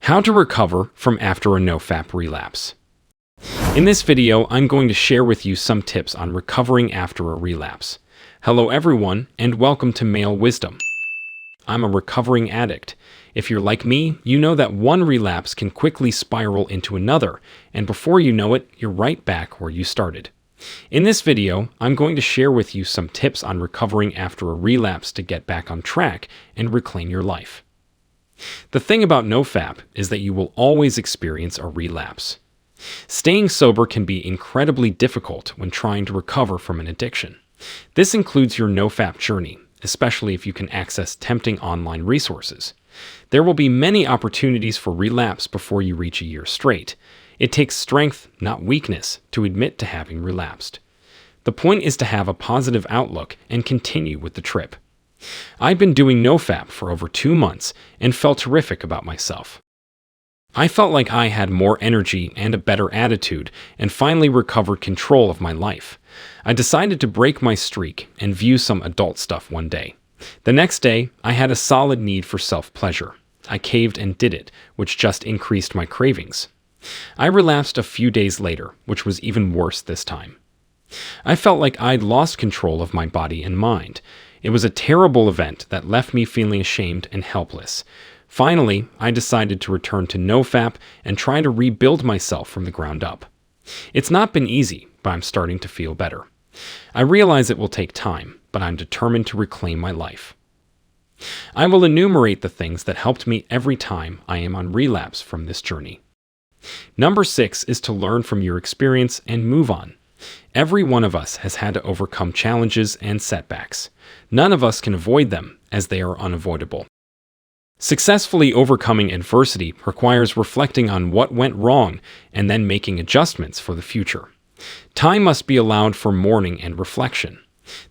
How to recover from after a NoFap relapse. In this video, I'm going to share with you some tips on recovering after a relapse. Hello everyone, and welcome to Male Wisdom. I'm a recovering addict. If you're like me, you know that one relapse can quickly spiral into another, and before you know it, you're right back where you started. In this video, I'm going to share with you some tips on recovering after a relapse to get back on track and reclaim your life. The thing about NoFap is that you will always experience a relapse. Staying sober can be incredibly difficult when trying to recover from an addiction. This includes your NoFap journey, especially if you can access tempting online resources. There will be many opportunities for relapse before you reach a year straight. It takes strength, not weakness, to admit to having relapsed. The point is to have a positive outlook and continue with the trip. I've been doing NoFap for over 2 months and felt terrific about myself. I felt like I had more energy and a better attitude and finally recovered control of my life. I decided to break my streak and view some adult stuff one day. The next day, I had a solid need for self-pleasure. I caved and did it, which just increased my cravings. I relapsed a few days later, which was even worse this time. I felt like I'd lost control of my body and mind. It was a terrible event that left me feeling ashamed and helpless. Finally, I decided to return to NoFap and try to rebuild myself from the ground up. It's not been easy, but I'm starting to feel better. I realize it will take time, but I'm determined to reclaim my life. I will enumerate the things that helped me every time I am on relapse from this journey. Number 6 is to learn from your experience and move on. Every one of us has had to overcome challenges and setbacks. None of us can avoid them, as they are unavoidable. Successfully overcoming adversity requires reflecting on what went wrong and then making adjustments for the future. Time must be allowed for mourning and reflection.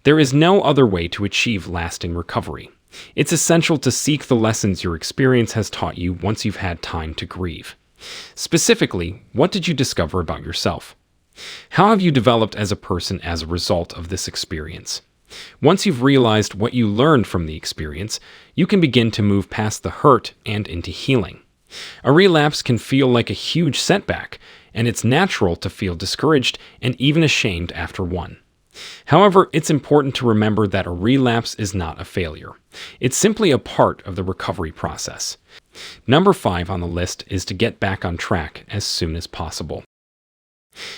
There is no other way to achieve lasting recovery. It's essential to seek the lessons your experience has taught you once you've had time to grieve. Specifically, what did you discover about yourself? How have you developed as a person as a result of this experience? Once you've realized what you learned from the experience, you can begin to move past the hurt and into healing. A relapse can feel like a huge setback, and it's natural to feel discouraged and even ashamed after one. However, it's important to remember that a relapse is not a failure. It's simply a part of the recovery process. Number 5 on the list is to get back on track as soon as possible.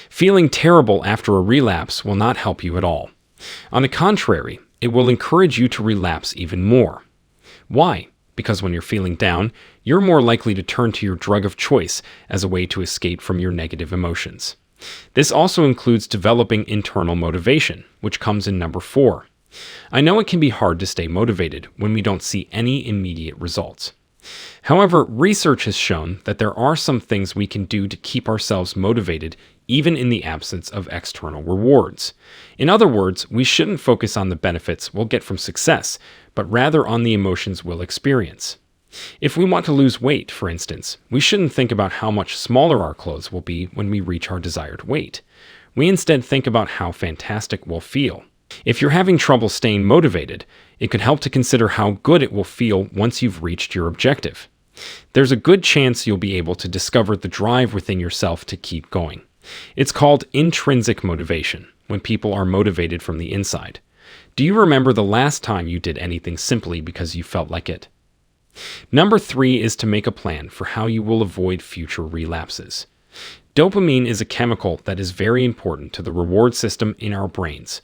Feeling terrible after a relapse will not help you at all. On the contrary, it will encourage you to relapse even more. Why? Because when you're feeling down, you're more likely to turn to your drug of choice as a way to escape from your negative emotions. This also includes developing internal motivation, which comes in number 4. I know it can be hard to stay motivated when we don't see any immediate results. However, research has shown that there are some things we can do to keep ourselves motivated even in the absence of external rewards. In other words, we shouldn't focus on the benefits we'll get from success, but rather on the emotions we'll experience. If we want to lose weight, for instance, we shouldn't think about how much smaller our clothes will be when we reach our desired weight. We instead think about how fantastic we'll feel. If you're having trouble staying motivated, it could help to consider how good it will feel once you've reached your objective. There's a good chance you'll be able to discover the drive within yourself to keep going. It's called intrinsic motivation, when people are motivated from the inside. Do you remember the last time you did anything simply because you felt like it? Number 3 is to make a plan for how you will avoid future relapses. Dopamine is a chemical that is very important to the reward system in our brains.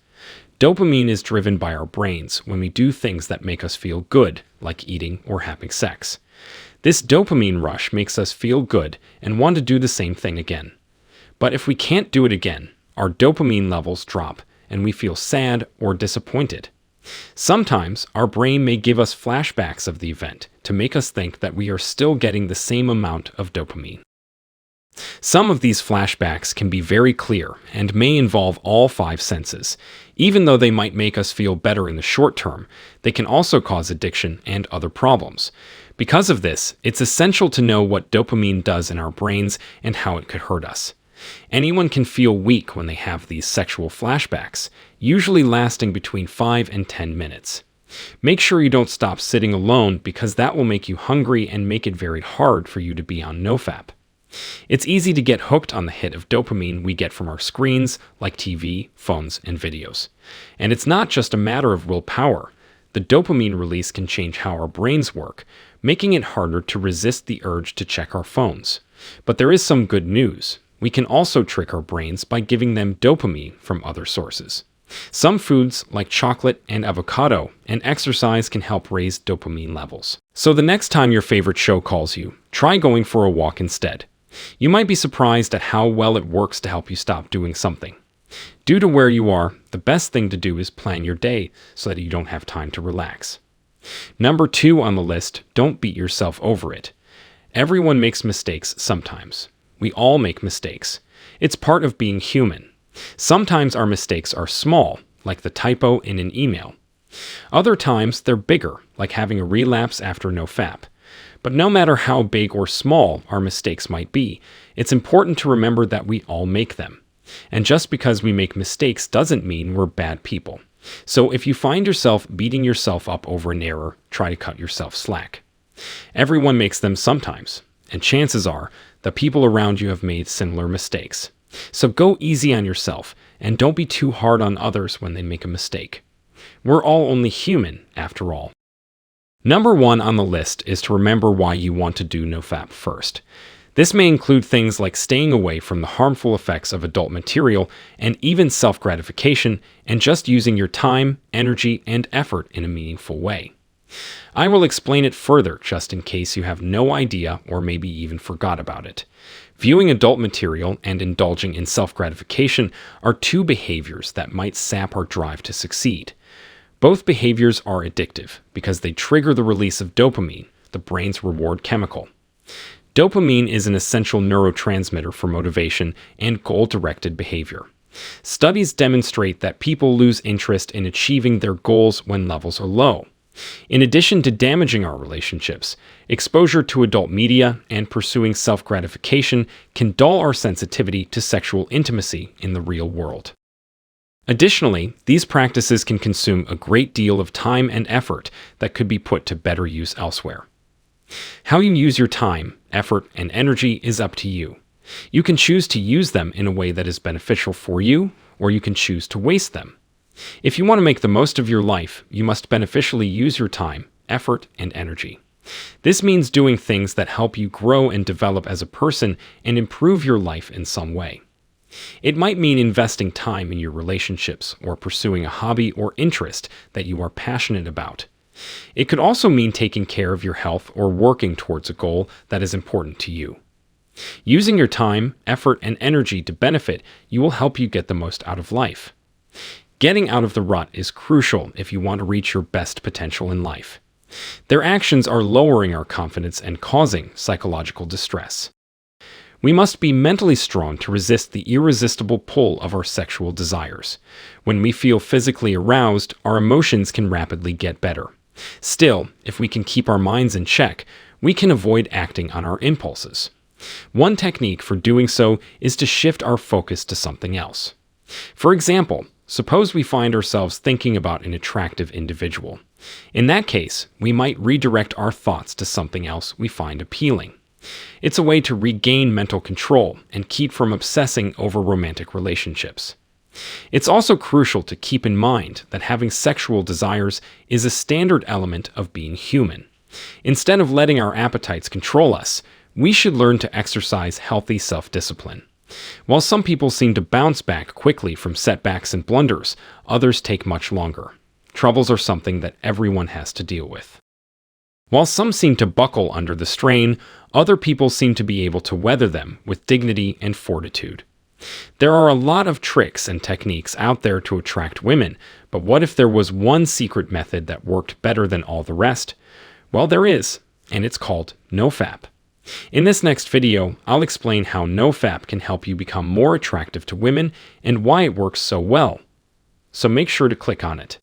Dopamine is driven by our brains when we do things that make us feel good, like eating or having sex. This dopamine rush makes us feel good and want to do the same thing again. But if we can't do it again, our dopamine levels drop and we feel sad or disappointed. Sometimes our brain may give us flashbacks of the event to make us think that we are still getting the same amount of dopamine. Some of these flashbacks can be very clear and may involve all 5 senses. Even though they might make us feel better in the short term, they can also cause addiction and other problems. Because of this, it's essential to know what dopamine does in our brains and how it could hurt us. Anyone can feel weak when they have these sexual flashbacks, usually lasting between 5 and 10 minutes. Make sure you don't stop sitting alone because that will make you hungry and make it very hard for you to be on NoFap. It's easy to get hooked on the hit of dopamine we get from our screens, like TV, phones, and videos. And it's not just a matter of willpower. The dopamine release can change how our brains work, making it harder to resist the urge to check our phones. But there is some good news. We can also trick our brains by giving them dopamine from other sources. Some foods, like chocolate and avocado, and exercise can help raise dopamine levels. So the next time your favorite show calls you, try going for a walk instead. You might be surprised at how well it works to help you stop doing something. Due to where you are, the best thing to do is plan your day so that you don't have time to relax. Number 2 on the list, don't beat yourself over it. Everyone makes mistakes sometimes. We all make mistakes. It's part of being human. Sometimes our mistakes are small, like the typo in an email. Other times they're bigger, like having a relapse after NoFap. But no matter how big or small our mistakes might be, it's important to remember that we all make them. And just because we make mistakes doesn't mean we're bad people. So if you find yourself beating yourself up over an error, try to cut yourself slack. Everyone makes them sometimes, and chances are the people around you have made similar mistakes. So go easy on yourself, and don't be too hard on others when they make a mistake. We're all only human, after all. Number 1 on the list is to remember why you want to do NoFap first. This may include things like staying away from the harmful effects of adult material and even self-gratification, and just using your time, energy, and effort in a meaningful way. I will explain it further just in case you have no idea or maybe even forgot about it. Viewing adult material and indulging in self-gratification are 2 behaviors that might sap our drive to succeed. Both behaviors are addictive because they trigger the release of dopamine, the brain's reward chemical. Dopamine is an essential neurotransmitter for motivation and goal-directed behavior. Studies demonstrate that people lose interest in achieving their goals when levels are low. In addition to damaging our relationships, exposure to adult media and pursuing self-gratification can dull our sensitivity to sexual intimacy in the real world. Additionally, these practices can consume a great deal of time and effort that could be put to better use elsewhere. How you use your time, effort, and energy is up to you. You can choose to use them in a way that is beneficial for you, or you can choose to waste them. If you want to make the most of your life, you must beneficially use your time, effort, and energy. This means doing things that help you grow and develop as a person and improve your life in some way. It might mean investing time in your relationships or pursuing a hobby or interest that you are passionate about. It could also mean taking care of your health or working towards a goal that is important to you. Using your time, effort, and energy to benefit you will help you get the most out of life. Getting out of the rut is crucial if you want to reach your best potential in life. Their actions are lowering our confidence and causing psychological distress. We must be mentally strong to resist the irresistible pull of our sexual desires. When we feel physically aroused, our emotions can rapidly get better. Still, if we can keep our minds in check, we can avoid acting on our impulses. One technique for doing so is to shift our focus to something else. For example, suppose we find ourselves thinking about an attractive individual. In that case, we might redirect our thoughts to something else we find appealing. It's a way to regain mental control and keep from obsessing over romantic relationships. It's also crucial to keep in mind that having sexual desires is a standard element of being human. Instead of letting our appetites control us, we should learn to exercise healthy self-discipline. While some people seem to bounce back quickly from setbacks and blunders, others take much longer. Troubles are something that everyone has to deal with. While some seem to buckle under the strain, other people seem to be able to weather them with dignity and fortitude. There are a lot of tricks and techniques out there to attract women, but what if there was one secret method that worked better than all the rest? Well, there is, and it's called NoFap. In this next video, I'll explain how NoFap can help you become more attractive to women and why it works so well. So make sure to click on it.